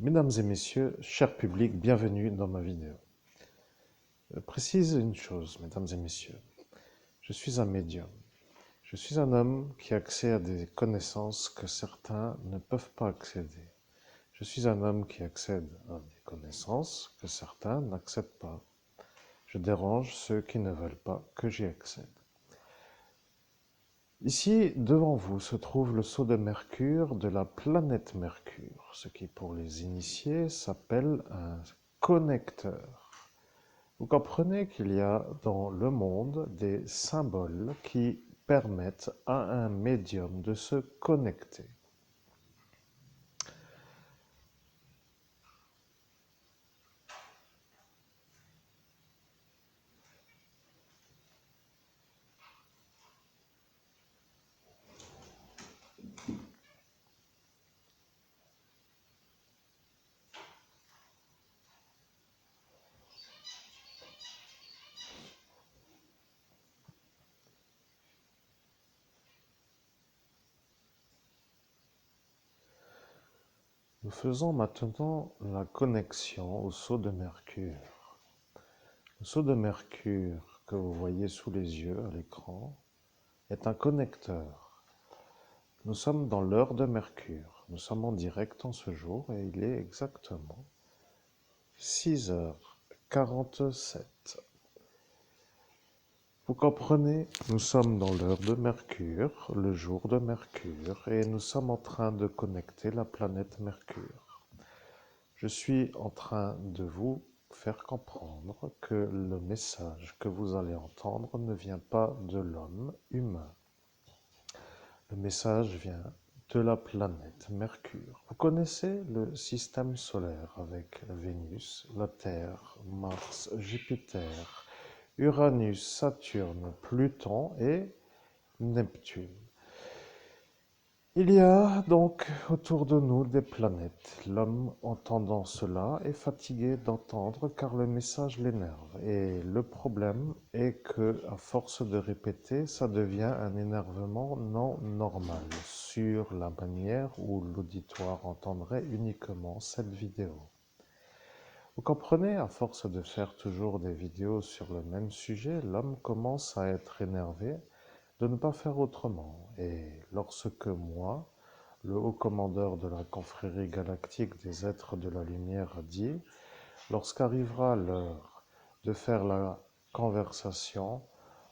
Mesdames et messieurs, cher public, bienvenue dans ma vidéo. Je précise une chose, mesdames et messieurs. Je suis un médium. Je suis un homme qui accède à des connaissances que certains ne peuvent pas accéder. Je suis un homme qui accède à des connaissances que certains n'accèdent pas. Je dérange ceux qui ne veulent pas que j'y accède. Ici, devant vous, se trouve le sceau de Mercure de la planète Mercure, ce qui pour les initiés s'appelle un connecteur. Vous comprenez qu'il y a dans le monde des symboles qui permettent à un médium de se connecter. Nous faisons maintenant la connexion au sceau de Mercure. Le sceau de Mercure que vous voyez sous les yeux à l'écran est un connecteur. Nous sommes dans l'heure de Mercure. Nous sommes en direct en ce jour et il est exactement 6h47. Vous comprenez, nous sommes dans l'heure de Mercure, le jour de Mercure, et nous sommes en train de connecter la planète Mercure. Je suis en train de vous faire comprendre que le message que vous allez entendre ne vient pas de l'homme humain. Le message vient de la planète Mercure. Vous connaissez le système solaire avec Vénus, la Terre, Mars, Jupiter, Uranus, Saturne, Pluton et Neptune. Il y a donc autour de nous des planètes. L'homme, entendant cela, est fatigué d'entendre car le message l'énerve. Et le problème est que, à force de répéter, ça devient un énervement non normal sur la manière où l'auditoire entendrait uniquement cette vidéo. Vous comprenez, à force de faire toujours des vidéos sur le même sujet, l'homme commence à être énervé de ne pas faire autrement. Et lorsque moi, le haut commandeur de la confrérie galactique des êtres de la lumière, a dit, lorsqu'arrivera l'heure de faire la conversation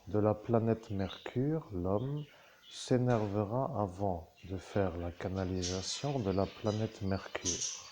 de la planète Mercure, l'homme s'énervera avant de faire la canalisation de la planète Mercure.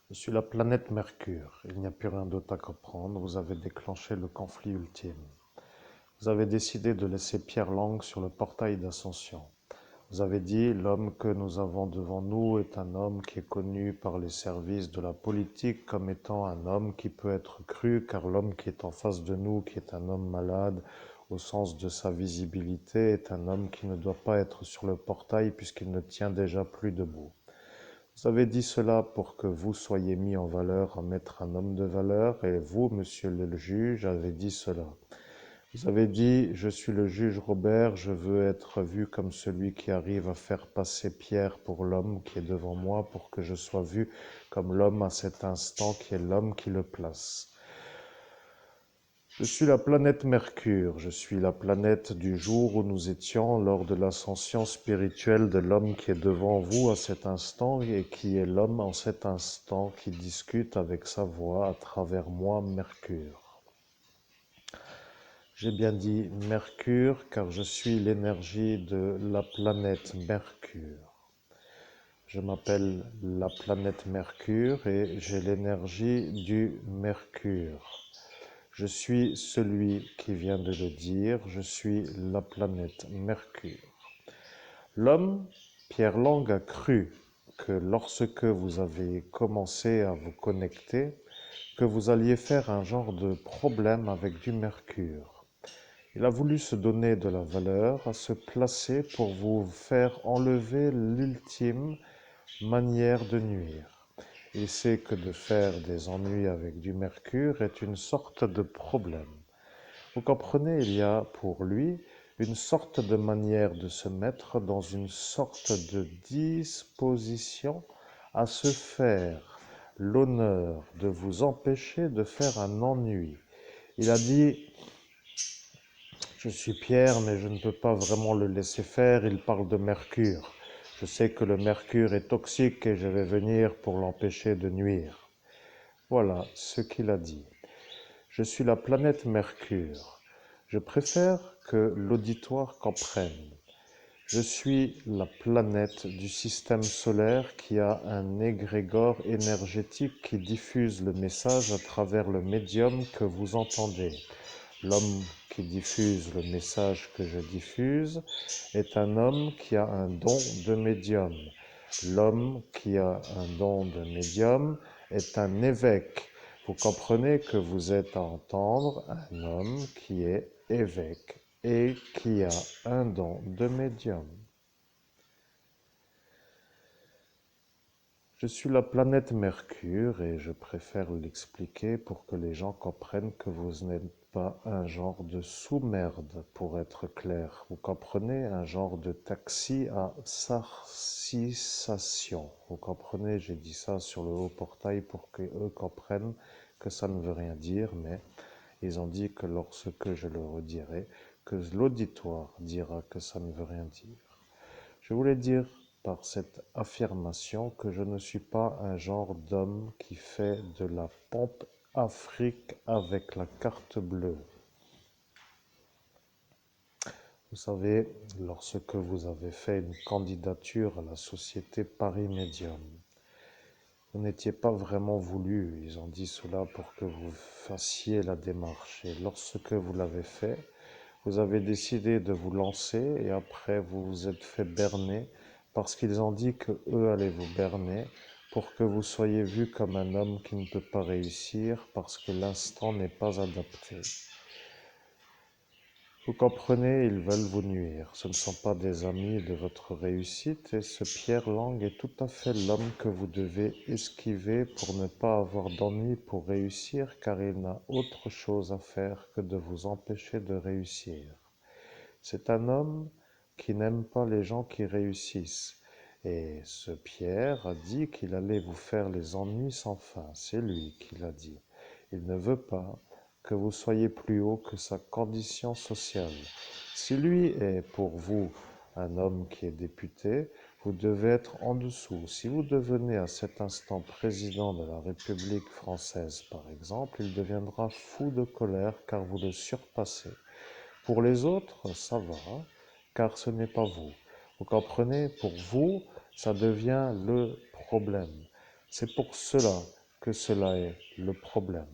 Je suis la planète Mercure. Il n'y a plus rien d'autre à comprendre. Vous avez déclenché le conflit ultime. Vous avez décidé de laisser Pierre Lang sur le portail d'ascension. Vous avez dit, l'homme que nous avons devant nous est un homme qui est connu par les services de la politique comme étant un homme qui peut être cru, car l'homme qui est en face de nous, qui est un homme malade, au sens de sa visibilité, est un homme qui ne doit pas être sur le portail puisqu'il ne tient déjà plus debout. Vous avez dit cela pour que vous soyez mis en valeur à mettre un homme de valeur, et vous, monsieur le juge, avez dit cela. Vous avez dit, je suis le juge Robert, je veux être vu comme celui qui arrive à faire passer Pierre pour l'homme qui est devant moi, pour que je sois vu comme l'homme à cet instant qui est l'homme qui le place. Je suis la planète Mercure, je suis la planète du jour où nous étions lors de l'ascension spirituelle de l'homme qui est devant vous à cet instant et qui est l'homme en cet instant qui discute avec sa voix à travers moi, Mercure. J'ai bien dit Mercure car je suis l'énergie de la planète Mercure. Je m'appelle la planète Mercure et j'ai l'énergie du Mercure. Je suis celui qui vient de le dire, je suis la planète Mercure. L'homme, Pierre Lang, a cru que lorsque vous avez commencé à vous connecter, que vous alliez faire un genre de problème avec du mercure. Il a voulu se donner de la valeur, à se placer pour vous faire enlever l'ultime manière de nuire. Il sait que de faire des ennuis avec du mercure est une sorte de problème. Vous comprenez, il y a pour lui une sorte de manière de se mettre dans une sorte de disposition à se faire l'honneur de vous empêcher de faire un ennui. Il a dit, je suis Pierre, mais je ne peux pas vraiment le laisser faire, il parle de mercure. Je sais que le mercure est toxique et je vais venir pour l'empêcher de nuire. Voilà ce qu'il a dit. Je suis la planète Mercure. Je préfère que l'auditoire comprenne. Je suis la planète du système solaire qui a un égrégore énergétique qui diffuse le message à travers le médium que vous entendez. L'homme qui diffuse le message que je diffuse est un homme qui a un don de médium. L'homme qui a un don de médium est un évêque. Vous comprenez que vous êtes à entendre un homme qui est évêque et qui a un don de médium. Je suis la planète Mercure et je préfère l'expliquer pour que les gens comprennent que vous n'êtes pas un genre de sous-merde, pour être clair. Vous comprenez, un genre de taxi à sarcissation. Vous comprenez, j'ai dit ça sur le haut portail pour qu'eux comprennent que ça ne veut rien dire, mais ils ont dit que lorsque je le redirai, que l'auditoire dira que ça ne veut rien dire. Je voulais dire par cette affirmation que je ne suis pas un genre d'homme qui fait de la pompe Afrique avec la carte bleue. Vous savez, lorsque vous avez fait une candidature à la société Paris Médium, vous n'étiez pas vraiment voulu. Ils ont dit cela pour que vous fassiez la démarche. Et lorsque vous l'avez fait, vous avez décidé de vous lancer et après vous vous êtes fait berner parce qu'ils ont dit que eux allaient vous berner pour que vous soyez vu comme un homme qui ne peut pas réussir parce que l'instant n'est pas adapté. Vous comprenez, ils veulent vous nuire. Ce ne sont pas des amis de votre réussite et ce Pierre Lang est tout à fait l'homme que vous devez esquiver pour ne pas avoir d'ennui pour réussir car il n'a autre chose à faire que de vous empêcher de réussir. C'est un homme qui n'aime pas les gens qui réussissent. Et ce Pierre a dit qu'il allait vous faire les ennuis sans fin. C'est lui qui l'a dit. Il ne veut pas que vous soyez plus haut que sa condition sociale. Si lui est pour vous un homme qui est député, vous devez être en dessous. Si vous devenez à cet instant président de la République française, par exemple, il deviendra fou de colère car vous le surpassez. Pour les autres, ça va, car ce n'est pas vous. Vous comprenez, pour vous, ça devient le problème. C'est pour cela que cela est le problème.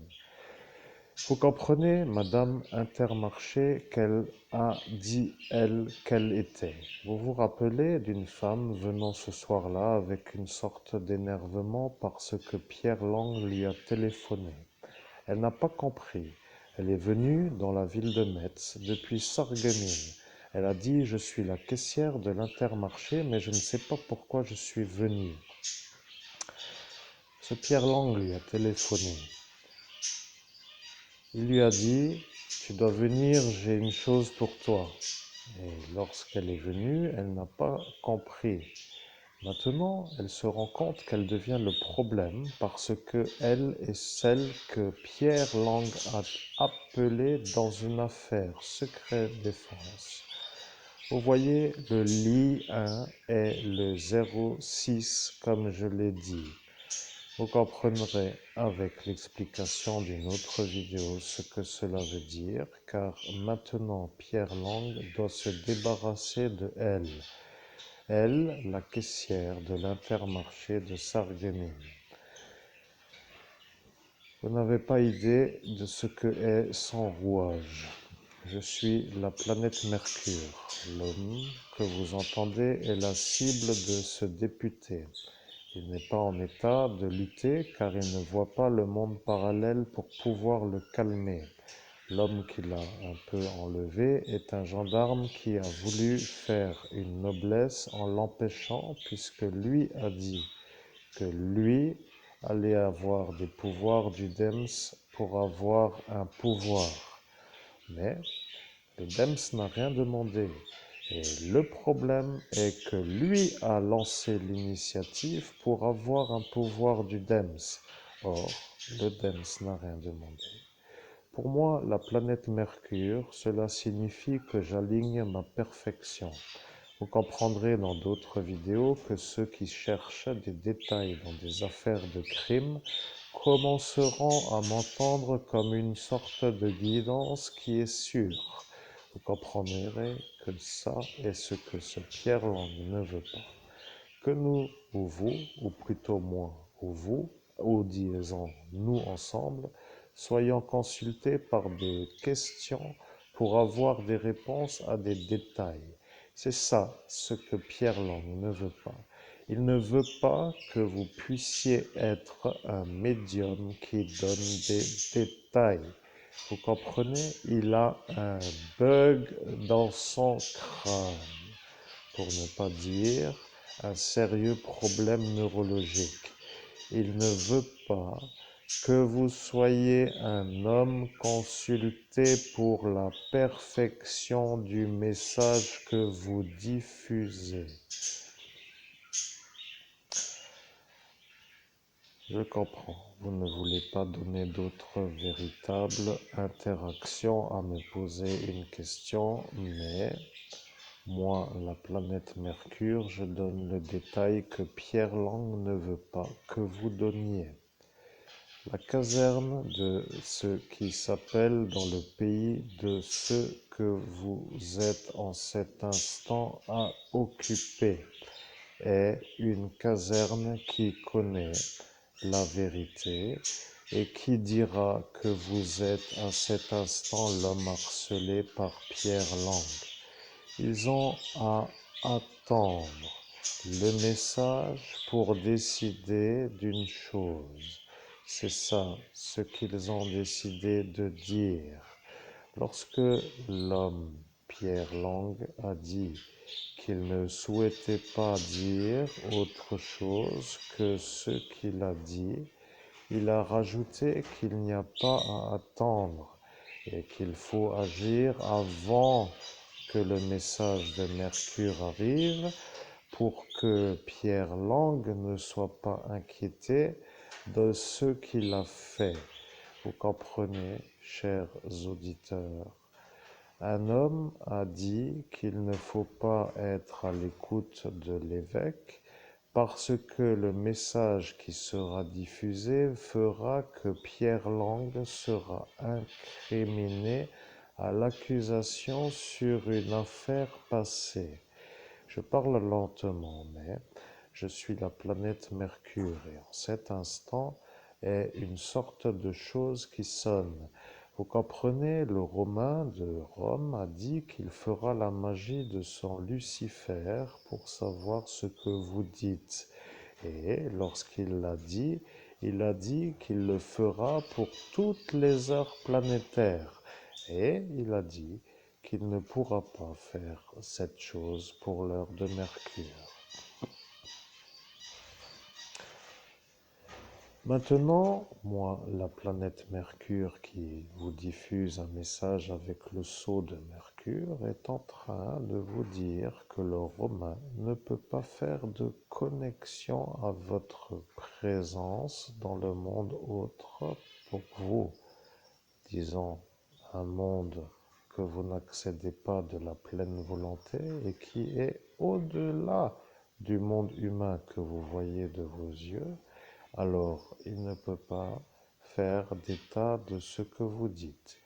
Vous comprenez, Madame Intermarché, qu'elle a dit, elle, qu'elle était. Vous vous rappelez d'une femme venant ce soir-là avec une sorte d'énervement parce que Pierre Lang lui a téléphoné. Elle n'a pas compris. Elle est venue dans la ville de Metz depuis Sarreguemines. Elle a dit « Je suis la caissière de l'Intermarché, mais je ne sais pas pourquoi je suis venue. » Ce Pierre Lang lui a téléphoné. Il lui a dit « Tu dois venir, j'ai une chose pour toi. » Et lorsqu'elle est venue, elle n'a pas compris. Maintenant, elle se rend compte qu'elle devient le problème parce qu'elle est celle que Pierre Lang a appelée dans une affaire secret défense. Vous voyez, le li1 est le 06 comme je l'ai dit. Vous comprendrez avec l'explication d'une autre vidéo ce que cela veut dire, car maintenant Pierre Lang doit se débarrasser de elle. Elle, la caissière de l'Intermarché de Sarreguemines. Vous n'avez pas idée de ce que est son rouage. Je suis la planète Mercure. L'homme que vous entendez est la cible de ce député. Il n'est pas en état de lutter car il ne voit pas le monde parallèle pour pouvoir le calmer. L'homme qui l'a un peu enlevé est un gendarme qui a voulu faire une noblesse en l'empêchant puisque lui a dit que lui allait avoir des pouvoirs du DEMS pour avoir un pouvoir. Mais le DEMS n'a rien demandé. Et le problème est que lui a lancé l'initiative pour avoir un pouvoir du DEMS. Or, le DEMS n'a rien demandé. Pour moi, la planète Mercure, cela signifie que j'aligne ma perfection. Vous comprendrez dans d'autres vidéos que ceux qui cherchent des détails dans des affaires de crime commenceront à m'entendre comme une sorte de guidance qui est sûre. Vous comprendrez que ça est ce que ce Pierre Lang ne veut pas. Que nous, ou vous, ou plutôt moi, ou vous, ou disons nous ensemble, soyons consultés par des questions pour avoir des réponses à des détails. C'est ça ce que Pierre Lang ne veut pas. Il ne veut pas que vous puissiez être un médium qui donne des détails. Vous comprenez? Il a un bug dans son crâne, pour ne pas dire un sérieux problème neurologique. Il ne veut pas que vous soyez un homme consulté pour la perfection du message que vous diffusez. Je comprends, vous ne voulez pas donner d'autres véritables interactions à me poser une question, mais moi, la planète Mercure, je donne le détail que Pierre Lang ne veut pas que vous donniez. La caserne de ce qui s'appelle dans le pays de ce que vous êtes en cet instant à occuper est une caserne qui connaît la vérité et qui dira que vous êtes à cet instant l'homme harcelé par Pierre Lang. Ils ont à attendre le message pour décider d'une chose. C'est ça ce qu'ils ont décidé de dire. Lorsque l'homme Pierre Lang a dit qu'il ne souhaitait pas dire autre chose que ce qu'il a dit, il a rajouté qu'il n'y a pas à attendre et qu'il faut agir avant que le message de Mercure arrive pour que Pierre Lang ne soit pas inquiété de ce qu'il a fait. Vous comprenez, chers auditeurs? Un homme a dit qu'il ne faut pas être à l'écoute de l'évêque parce que le message qui sera diffusé fera que Pierre Lang sera incriminé à l'accusation sur une affaire passée. Je parle lentement, mais je suis la planète Mercure et en cet instant est une sorte de chose qui sonne. Vous comprenez, le Romain de Rome a dit qu'il fera la magie de son Lucifer pour savoir ce que vous dites. Et lorsqu'il l'a dit, il a dit qu'il le fera pour toutes les heures planétaires. Et il a dit qu'il ne pourra pas faire cette chose pour l'heure de Mercure. Maintenant, moi, la planète Mercure qui vous diffuse un message avec le sceau de Mercure est en train de vous dire que le Romain ne peut pas faire de connexion à votre présence dans le monde autre pour vous, disons, un monde que vous n'accédez pas de la pleine volonté et qui est au-delà du monde humain que vous voyez de vos yeux, alors il ne peut pas faire d'état de ce que vous dites.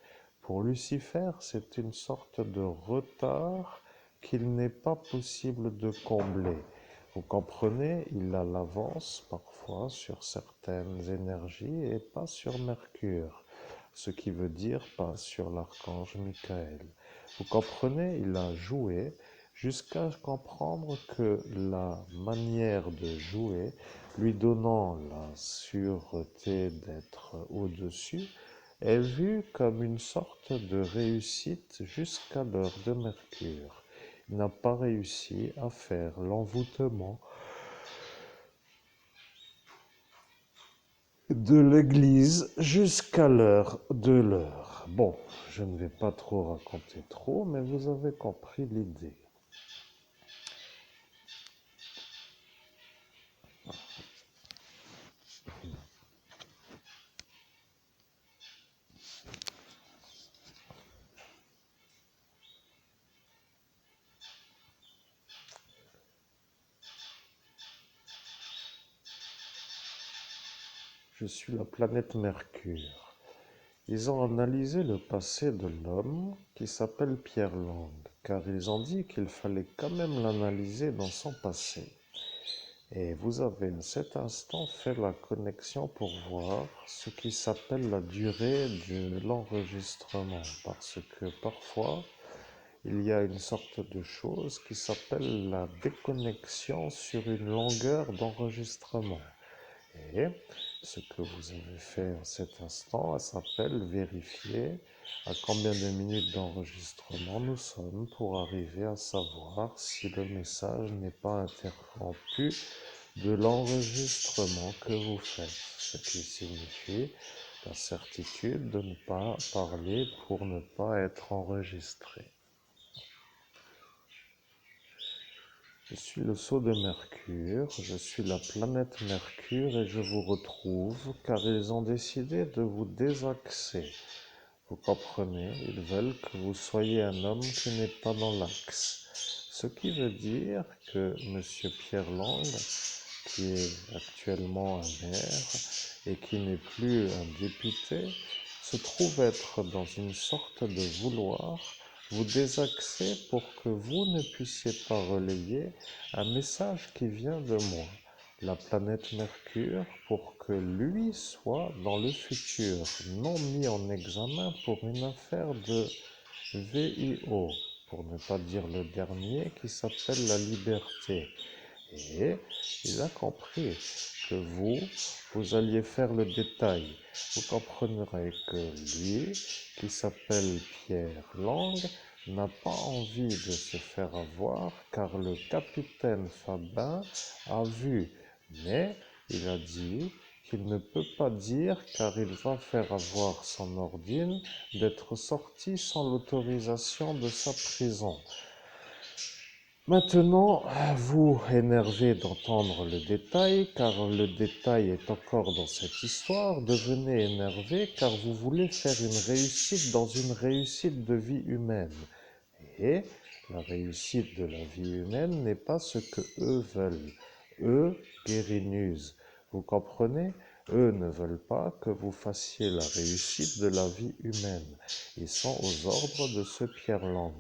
Pour Lucifer, c'est une sorte de retard qu'il n'est pas possible de combler. Vous comprenez, il a l'avance parfois sur certaines énergies et pas sur Mercure, ce qui veut dire pas sur l'archange Michael. Vous comprenez, il a joué jusqu'à comprendre que la manière de jouer, lui donnant la sûreté d'être au-dessus, est vue comme une sorte de réussite jusqu'à l'heure de Mercure. Il n'a pas réussi à faire l'envoûtement de l'église jusqu'à l'heure de l'heure. Bon, je ne vais pas trop raconter trop, mais vous avez compris l'idée. Je suis la planète Mercure. Ils ont analysé le passé de l'homme qui s'appelle Pierre Lang, car ils ont dit qu'il fallait quand même l'analyser dans son passé. Et vous avez à cet instant fait la connexion pour voir ce qui s'appelle la durée de l'enregistrement, parce que parfois, il y a une sorte de chose qui s'appelle la déconnexion sur une longueur d'enregistrement. Et ce que vous avez fait en cet instant, s'appelle vérifier à combien de minutes d'enregistrement nous sommes pour arriver à savoir si le message n'est pas interrompu de l'enregistrement que vous faites, ce qui signifie la certitude de ne pas parler pour ne pas être enregistré. Je suis le sceau de Mercure, je suis la planète Mercure et je vous retrouve car ils ont décidé de vous désaxer. Vous comprenez, ils veulent que vous soyez un homme qui n'est pas dans l'axe. Ce qui veut dire que M. Pierre Lang, qui est actuellement un maire et qui n'est plus un député, se trouve être dans une sorte de vouloir vous désaxer pour que vous ne puissiez pas relayer un message qui vient de moi, la planète Mercure, pour que lui soit dans le futur, non mis en examen pour une affaire de VIO, pour ne pas dire le dernier, qui s'appelle la liberté. Et il a compris que vous alliez faire le détail. Vous comprendrez que lui, qui s'appelle Pierre Lang, n'a pas envie de se faire avoir car le capitaine Fabin a vu. Mais il a dit qu'il ne peut pas dire car il va faire avoir son ordine d'être sorti sans l'autorisation de sa prison. Maintenant, vous énervez d'entendre le détail, car le détail est encore dans cette histoire. Devenez énervé, car vous voulez faire une réussite dans une réussite de vie humaine. Et la réussite de la vie humaine n'est pas ce que eux veulent. Eux guérinusent. Vous comprenez? Eux ne veulent pas que vous fassiez la réussite de la vie humaine. Ils sont aux ordres de ce Pierre Lang.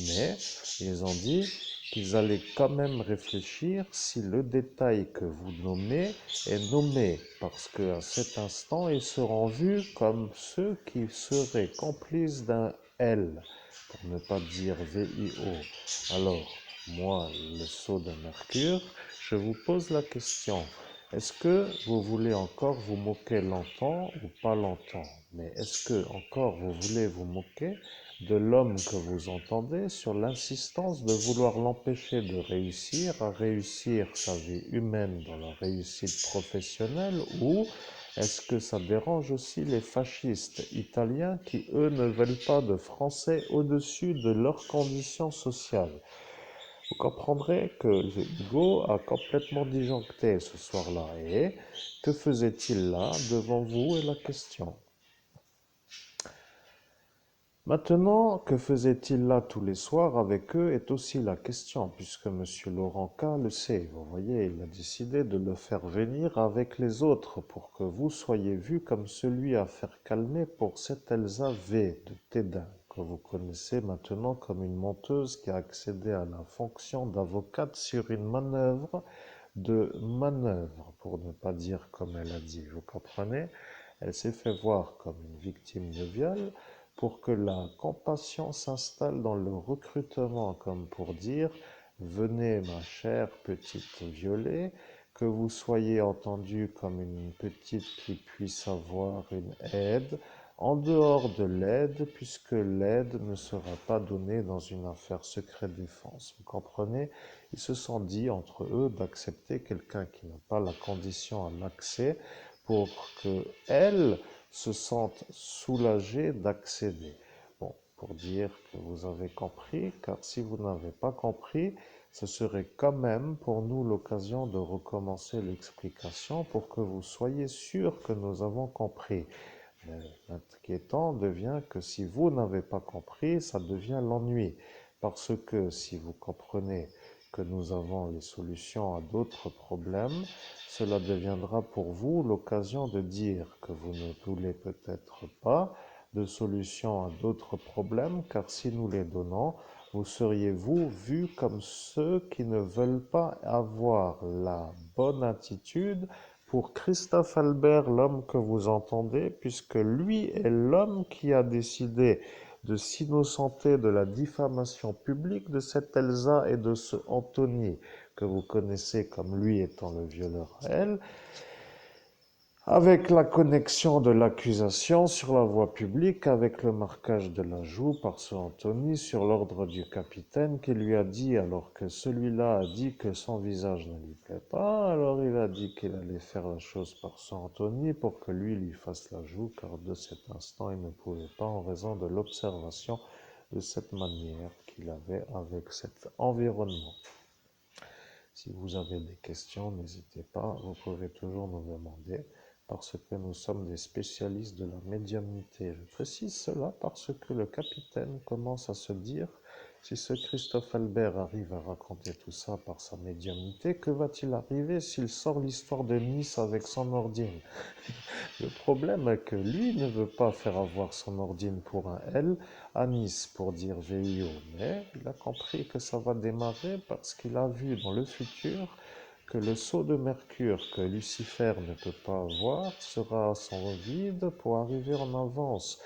Mais ils ont dit qu'ils allaient quand même réfléchir si le détail que vous nommez est nommé, parce qu'à cet instant, ils seront vus comme ceux qui seraient complices d'un L, pour ne pas dire VIO. Alors, moi, le sceau de Mercure, je vous pose la question. Est-ce que vous voulez encore vous moquer longtemps ou pas longtemps? Mais est-ce que encore vous voulez vous moquer de l'homme que vous entendez sur l'insistance de vouloir l'empêcher de réussir à réussir sa vie humaine dans la réussite professionnelle, ou est-ce que ça dérange aussi les fascistes italiens qui, eux, ne veulent pas de Français au-dessus de leurs conditions sociales? Vous comprendrez que Hugo a complètement disjoncté ce soir-là. Et que faisait-il là devant vous est la question. Maintenant, que faisait-il là tous les soirs avec eux est aussi la question, puisque M. Laurent K. le sait. Vous voyez, il a décidé de le faire venir avec les autres pour que vous soyez vu comme celui à faire calmer pour cette Elsa V. de Tédin, que vous connaissez maintenant comme une menteuse qui a accédé à la fonction d'avocate sur une manœuvre, pour ne pas dire comme elle a dit. Vous comprenez? Elle s'est fait voir comme une victime de viol, pour que la compassion s'installe dans le recrutement, comme pour dire, venez ma chère petite Violet, que vous soyez entendue comme une petite qui puisse avoir une aide, en dehors de l'aide, puisque l'aide ne sera pas donnée dans une affaire secret défense. Vous comprenez? Ils se sont dit entre eux d'accepter quelqu'un qui n'a pas la condition à l'accès pour que elle se sente soulagée d'accéder. Bon, pour dire que vous avez compris, car si vous n'avez pas compris, ce serait quand même pour nous l'occasion de recommencer l'explication pour que vous soyez sûr que nous avons compris. Mais l'inquiétant devient que si vous n'avez pas compris, ça devient l'ennui. Parce que si vous comprenez que nous avons les solutions à d'autres problèmes, cela deviendra pour vous l'occasion de dire que vous ne voulez peut-être pas de solutions à d'autres problèmes, car si nous les donnons, vous seriez-vous vus comme ceux qui ne veulent pas avoir la bonne attitude pour Christophe Albert, l'homme que vous entendez, puisque lui est l'homme qui a décidé de s'innocenter de la diffamation publique de cette Elsa et de ce Anthony, que vous connaissez comme lui étant le violeur à elle, avec la connexion de l'accusation sur la voie publique, avec le marquage de la joue par ce Anthony sur l'ordre du capitaine qui lui a dit, alors que celui-là a dit que son visage ne lui plaît pas, alors il a dit qu'il allait faire la chose par ce Anthony pour que lui fasse la joue, car de cet instant il ne pouvait pas en raison de l'observation de cette manière qu'il avait avec cet environnement. Si vous avez des questions, n'hésitez pas, vous pouvez toujours nous demander parce que nous sommes des spécialistes de la médiumnité. Je précise cela parce que le capitaine commence à se dire, si ce Christophe Albert arrive à raconter tout ça par sa médiumnité, que va-t-il arriver s'il sort l'histoire de Nice avec son ordine? Le problème est que lui ne veut pas faire avoir son ordine pour un L à Nice pour dire VIO, mais il a compris que ça va démarrer parce qu'il a vu dans le futur que le sceau de Mercure que Lucifer ne peut pas avoir sera à son vide pour arriver en avance.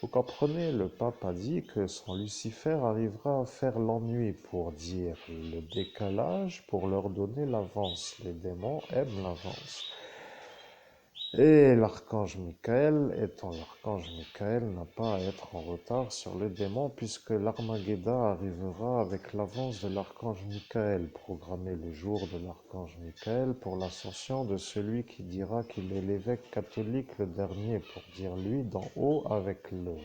Vous comprenez, le pape a dit que son Lucifer arrivera à faire l'ennui pour dire le décalage, pour leur donner l'avance. Les démons aiment l'avance. Et l'archange Michael, étant l'archange Michael, n'a pas à être en retard sur les démons puisque l'Armageddon arrivera avec l'avance de l'archange Michael, programmé le jour de l'archange Michael pour l'ascension de celui qui dira qu'il est l'évêque catholique le dernier, pour dire lui d'en haut avec le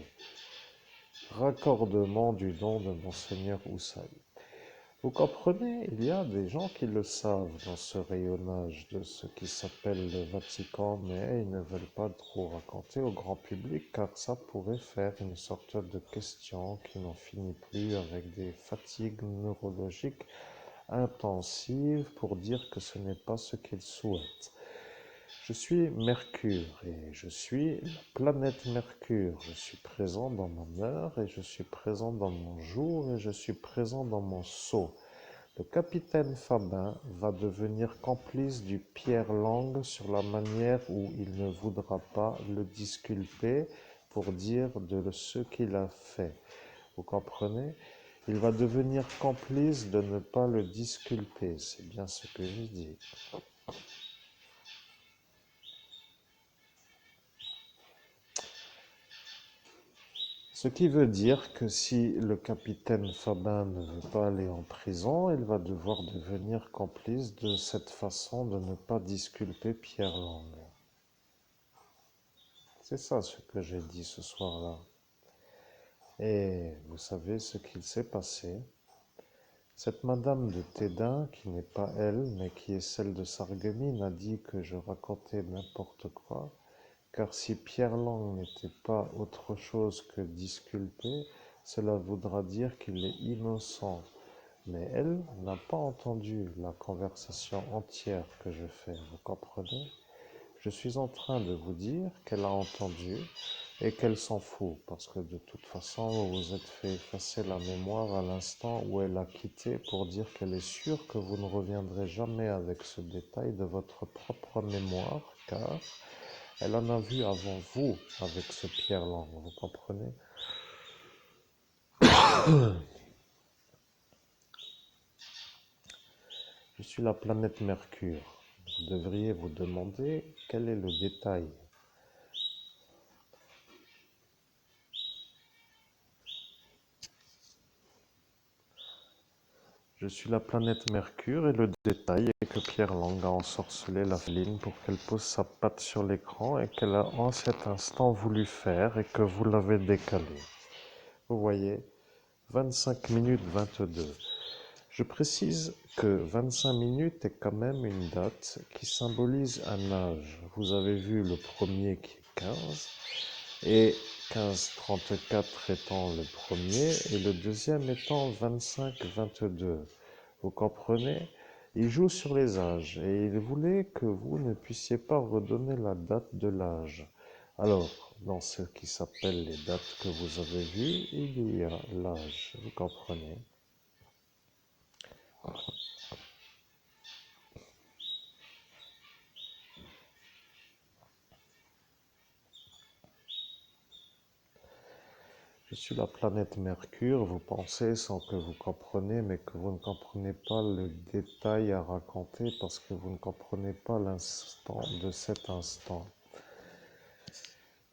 raccordement du don de Monseigneur Houssaï. Vous comprenez, il y a des gens qui le savent dans ce rayonnage de ce qui s'appelle le Vatican, mais ils ne veulent pas trop raconter au grand public car ça pourrait faire une sorte de question qui n'en finit plus avec des fatigues neurologiques intensives pour dire que ce n'est pas ce qu'ils souhaitent. Je suis Mercure et je suis la planète Mercure. Je suis présent dans mon heure et je suis présent dans mon jour et je suis présent dans mon sceau. Le capitaine Fabin va devenir complice du Pierre Lang sur la manière où il ne voudra pas le disculper pour dire de ce qu'il a fait. Vous comprenez? Il va devenir complice de ne pas le disculper. C'est bien ce que j'ai dit. Ce qui veut dire que si le capitaine Fabin ne veut pas aller en prison, il va devoir devenir complice de cette façon de ne pas disculper Pierre Lang. C'est ça ce que j'ai dit ce soir-là. Et vous savez ce qu'il s'est passé? Cette madame de Tédin, qui n'est pas elle, mais qui est celle de Sarreguemines, a dit que je racontais n'importe quoi, car si Pierre Lang n'était pas autre chose que disculpé, cela voudra dire qu'il est innocent. Mais elle n'a pas entendu la conversation entière que je fais, vous comprenez? Je suis en train de vous dire qu'elle a entendu, et qu'elle s'en fout, parce que de toute façon, vous vous êtes fait effacer la mémoire à l'instant où elle a quitté pour dire qu'elle est sûre que vous ne reviendrez jamais avec ce détail de votre propre mémoire, car elle en a vu avant vous avec ce Pierre Lang, vous comprenez? Je suis la planète Mercure. Vous devriez vous demander quel est le détail. Je suis la planète Mercure et le détail est que Pierre Lang a ensorcelé la féline pour qu'elle pose sa patte sur l'écran et qu'elle a en cet instant voulu faire et que vous l'avez décalé. Vous voyez, 25 minutes 22. Je précise que 25 minutes est quand même une date qui symbolise un âge. Vous avez vu le premier qui est 15 et 1534 étant le premier et le deuxième étant 2522. Vous comprenez? Il joue sur les âges et il voulait que vous ne puissiez pas redonner la date de l'âge. Alors, dans ce qui s'appelle les dates que vous avez vues, il y a l'âge, vous comprenez? Je suis la planète Mercure, vous pensez sans que vous compreniez, mais que vous ne comprenez pas le détail à raconter parce que vous ne comprenez pas l'instant de cet instant.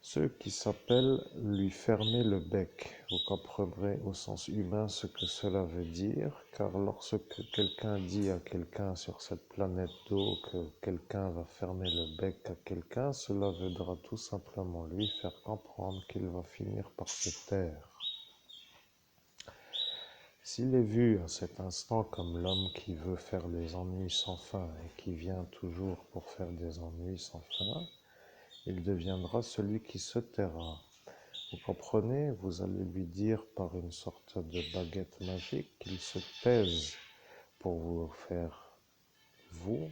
Ce qui s'appelle lui fermer le bec. Vous comprendrez au sens humain ce que cela veut dire, car lorsque quelqu'un dit à quelqu'un sur cette planète d'eau que quelqu'un va fermer le bec à quelqu'un, cela voudra tout simplement lui faire comprendre qu'il va finir par se taire. S'il est vu à cet instant comme l'homme qui veut faire des ennuis sans fin et qui vient toujours pour faire des ennuis sans fin, il deviendra celui qui se taira. Vous comprenez? Vous allez lui dire par une sorte de baguette magique qu'il se taise pour vous faire, vous,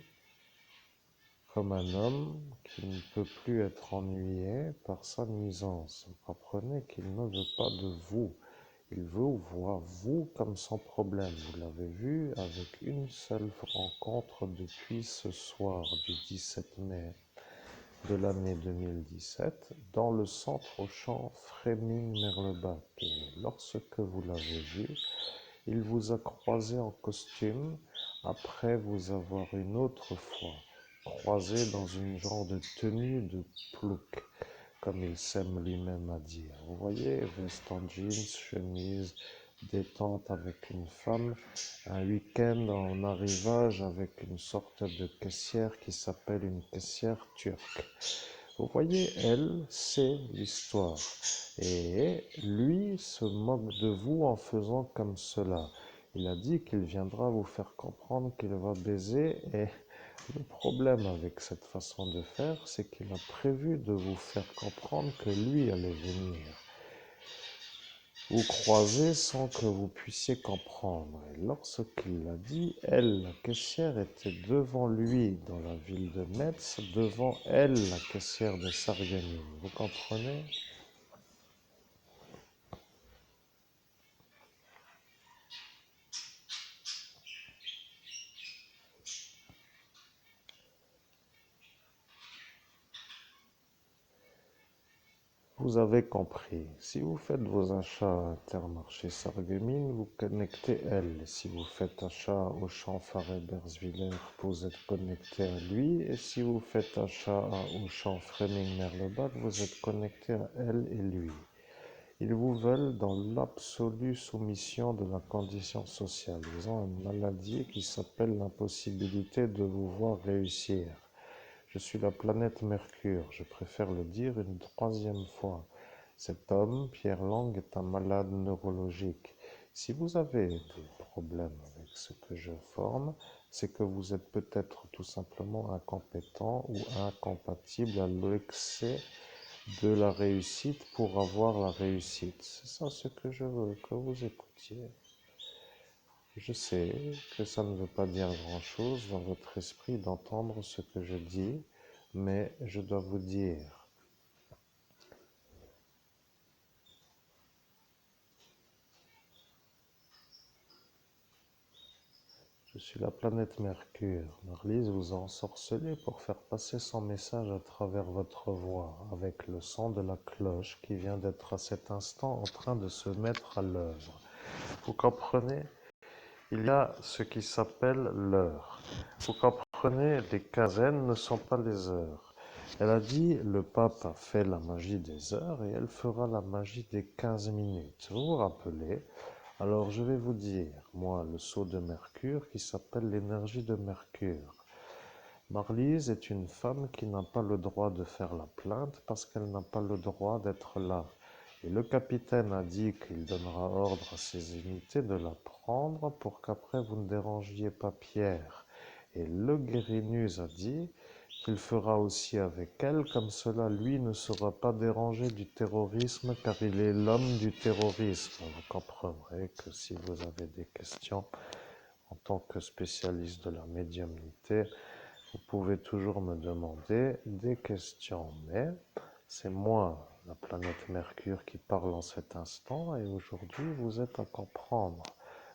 comme un homme qui ne peut plus être ennuyé par sa nuisance. Vous comprenez qu'il ne veut pas de vous. Il veut voir vous comme son problème. Vous l'avez vu avec une seule rencontre depuis ce soir du 17 mai de l'année 2017 dans le centre Auchan Fréming-Merlebach. Et lorsque vous l'avez vu, il vous a croisé en costume après vous avoir une autre fois croisé dans une genre de tenue de plouc, comme il s'aime lui-même à dire. Vous voyez, veste en jeans, chemise, détente avec une femme, un week-end en arrivage avec une sorte de caissière qui s'appelle une caissière turque. Vous voyez, elle, c'est l'histoire. Et lui se moque de vous en faisant comme cela. Il a dit qu'il viendra vous faire comprendre qu'il va baiser et le problème avec cette façon de faire, c'est qu'il a prévu de vous faire comprendre que lui allait venir vous croiser sans que vous puissiez comprendre. Et lorsqu'il l'a dit, elle, la caissière, était devant lui dans la ville de Metz, devant elle, la caissière de Sarreguemines. Vous comprenez? Vous avez compris. Si vous faites vos achats à Intermarché Sarreguemines, vous connectez elle. Si vous faites achat au Champ Faré-Bersviller, vous êtes connecté à lui. Et si vous faites achat au Champ Fréming-Merlebach, vous êtes connecté à elle et lui. Ils vous veulent dans l'absolue soumission de la condition sociale. Ils ont une maladie qui s'appelle l'impossibilité de vous voir réussir. Je suis la planète Mercure, je préfère le dire une troisième fois. Cet homme, Pierre Lang, est un malade neurologique. Si vous avez des problèmes avec ce que je forme, c'est que vous êtes peut-être tout simplement incompétent ou incompatible à l'excès de la réussite pour avoir la réussite. C'est ça ce que je veux que vous écoutiez. Je sais que ça ne veut pas dire grand-chose dans votre esprit d'entendre ce que je dis, mais je dois vous dire Je suis la planète Mercure. Marlise vous a ensorcelé pour faire passer son message à travers votre voix, avec le son de la cloche qui vient d'être à cet instant en train de se mettre à l'œuvre. Vous comprenez? Il y a ce qui s'appelle l'heure. Vous comprenez, les quinzaines ne sont pas les heures. Elle a dit, le pape a fait la magie des heures et elle fera la magie des 15 minutes. Vous vous rappelez? Alors je vais vous dire, moi, le sceau de Mercure qui s'appelle l'énergie de Mercure. Marlise est une femme qui n'a pas le droit de faire la plainte parce qu'elle n'a pas le droit d'être là. Et le capitaine a dit qu'il donnera ordre à ses unités de la prendre pour qu'après vous ne dérangiez pas Pierre. Et le Guérinus a dit qu'il fera aussi avec elle, comme cela lui ne sera pas dérangé du terrorisme car il est l'homme du terrorisme. Vous comprendrez que si vous avez des questions en tant que spécialiste de la médiumnité, vous pouvez toujours me demander des questions, mais c'est moi, la planète Mercure, qui parle en cet instant et aujourd'hui vous êtes à comprendre.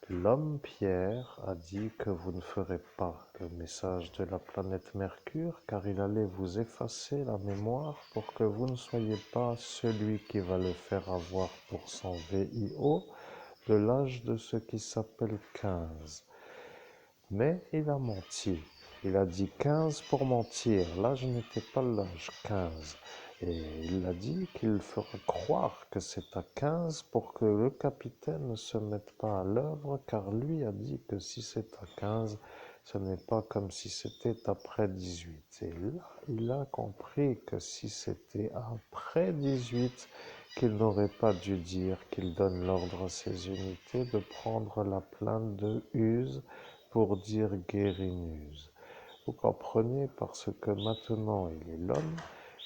L'homme Pierre a dit que vous ne ferez pas le message de la planète Mercure car il allait vous effacer la mémoire pour que vous ne soyez pas celui qui va le faire avoir pour son VIO de l'âge de ce qui s'appelle 15. Mais il a menti. Il a dit 15 pour mentir. L'âge n'était pas l'âge 15. Et il a dit qu'il fera croire que c'est à 15 pour que le capitaine ne se mette pas à l'œuvre, car lui a dit que si c'est à 15, ce n'est pas comme si c'était après 18. Et là, il a compris que si c'était après 18, qu'il n'aurait pas dû dire qu'il donne l'ordre à ses unités de prendre la plainte de Use pour dire Guérinus. Vous comprenez, parce que maintenant il est l'homme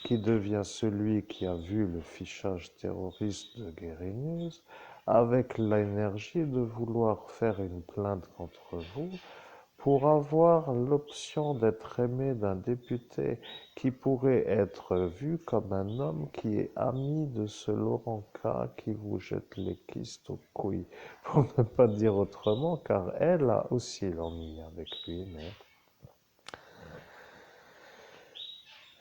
qui devient celui qui a vu le fichage terroriste de Guérinus avec l'énergie de vouloir faire une plainte contre vous pour avoir l'option d'être aimé d'un député qui pourrait être vu comme un homme qui est ami de ce Laurent K qui vous jette les kystes aux couilles, pour ne pas dire autrement, car elle a aussi l'ennui avec lui, mais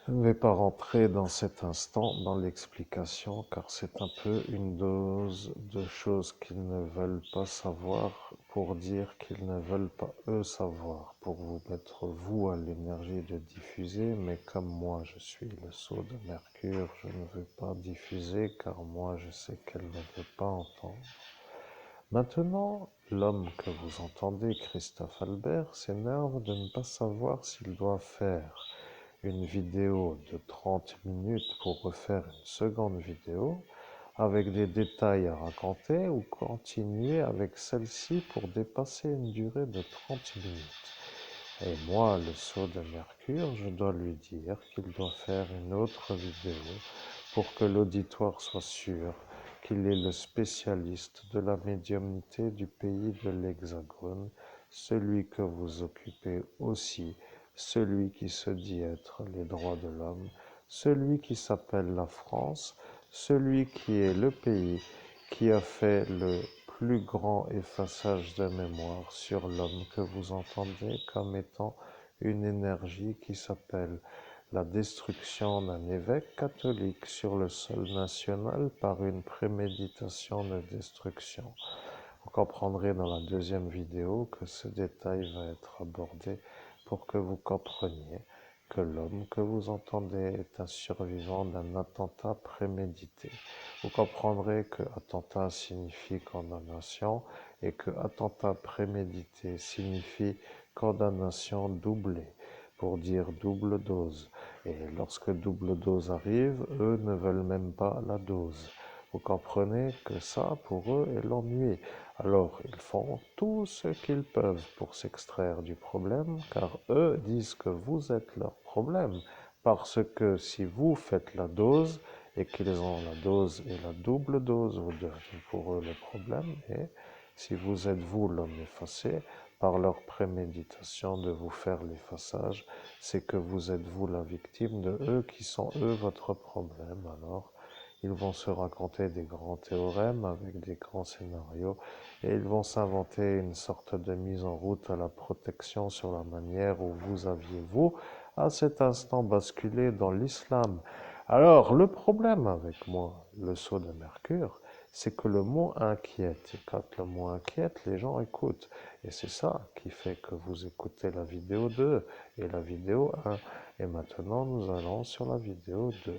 je ne vais pas rentrer dans cet instant dans l'explication, car c'est un peu une dose de choses qu'ils ne veulent pas savoir pour dire qu'ils ne veulent pas eux savoir, pour vous mettre vous à l'énergie de diffuser, mais comme moi je suis le sceau de Mercure, je ne veux pas diffuser car moi je sais qu'elle ne veut pas entendre. Maintenant, l'homme que vous entendez, Christophe Albert, s'énerve de ne pas savoir s'il doit faire une vidéo de 30 minutes pour refaire une seconde vidéo avec des détails à raconter ou continuer avec celle-ci pour dépasser une durée de 30 minutes. Et moi, le sceau de Mercure, je dois lui dire qu'il doit faire une autre vidéo pour que l'auditoire soit sûr qu'il est le spécialiste de la médiumnité du pays de l'Hexagone, celui que vous occupez aussi, celui qui se dit être les droits de l'homme, celui qui s'appelle la France, celui qui est le pays qui a fait le plus grand effaçage de mémoire sur l'homme que vous entendez comme étant une énergie qui s'appelle la destruction d'un évêque catholique sur le sol national par une préméditation de destruction. Vous comprendrez dans la deuxième vidéo que ce détail va être abordé pour que vous compreniez que l'homme que vous entendez est un survivant d'un attentat prémédité. Vous comprendrez que attentat signifie condamnation et que attentat prémédité signifie condamnation doublée, pour dire double dose. Et lorsque double dose arrive, eux ne veulent même pas la dose. Vous comprenez que ça, pour eux, est l'ennui. Alors, ils font tout ce qu'ils peuvent pour s'extraire du problème, car eux disent que vous êtes leur problème. Parce que si vous faites la dose, et qu'ils ont la dose et la double dose, vous devenez pour eux le problème. Et si vous êtes vous l'homme effacé, par leur préméditation de vous faire l'effaçage, c'est que vous êtes vous la victime de eux qui sont eux votre problème. Alors, Ils vont se raconter des grands théorèmes avec des grands scénarios et ils vont s'inventer une sorte de mise en route à la protection sur la manière où vous aviez, vous, à cet instant basculé dans l'islam. Alors, le problème avec moi, le sceau de Mercure, c'est que le mot inquiète. Et quand le mot inquiète, les gens écoutent. Et c'est ça qui fait que vous écoutez la vidéo 2 et la vidéo 1. Et maintenant, nous allons sur la vidéo 2.